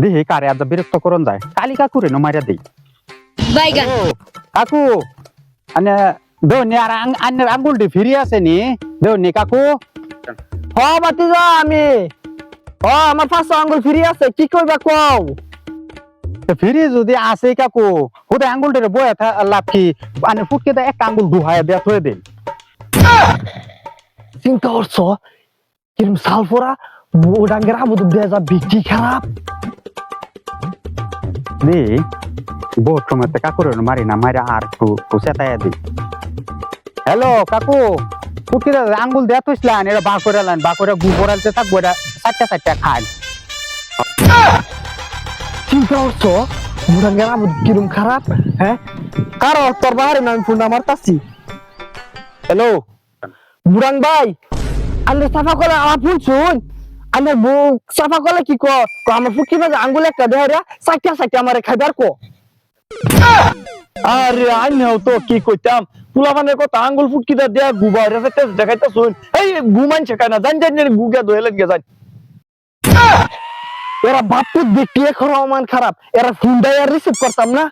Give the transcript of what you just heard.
দেহি কারে আজ বিরক্ত করন যায় কালি কাকুরে ন মাইরা দেই বাইগান কাকু আনে দেউনি আর আন্নের আঙ্গুলটি ফিরি আছে নি দেউনি কাকু হ বাতিজা আমি আমার 500 আঙ্গুল ফ্রি আছে কি কইবা কও ফিরি যদি আছে কাকু ওটা আঙ্গুলটারে বয়া লাভ কি আনে ফুটকে দা একটা আঙ্গুল দুহায় দেয়া থয়ে দেন চিন্তা করছ কিরম সালফোরা বুডাঙ্গের আবুদ বেজা বিটি খারাপ দি বহুত সময় কাকুরে মারি না মাইরা আর একটু চেতাইয়া দি হ্যালো কাকু ফুটকে আঙ্গুল দেয়া থইছিলেন এটা বা করে লাইন বা করে গুবরালতে থাকবো এটা চারটা খান চিন্তা করছ বুডাঙ্গের আবুদ কিরম খারাপ হ্যাঁ কারো তোর বাহারে আমি ফোন আমার কাছি হ্যালো বুড়াং ভাই আন্নে সাফা করে আমার ফোন শুন আমার বুক সাফা করে কি কো আমার ফুকি বাজে আঙ্গুল একটা দেহরা সাইটা আমারে খাইবার কো আরে আইনাও তো কি কইতাম পুলামানের কথা আঙ্গুল ফুটকিটা দেয়া গুবাই রেতে দেখাইতা শুন এই গুমান শেখায় না জান গুগা দোয়েলেন গে যান এরা বাপু দেখতে এখন আমার খারাপ এরা ফোন দেয় আর রিসিভ করতাম না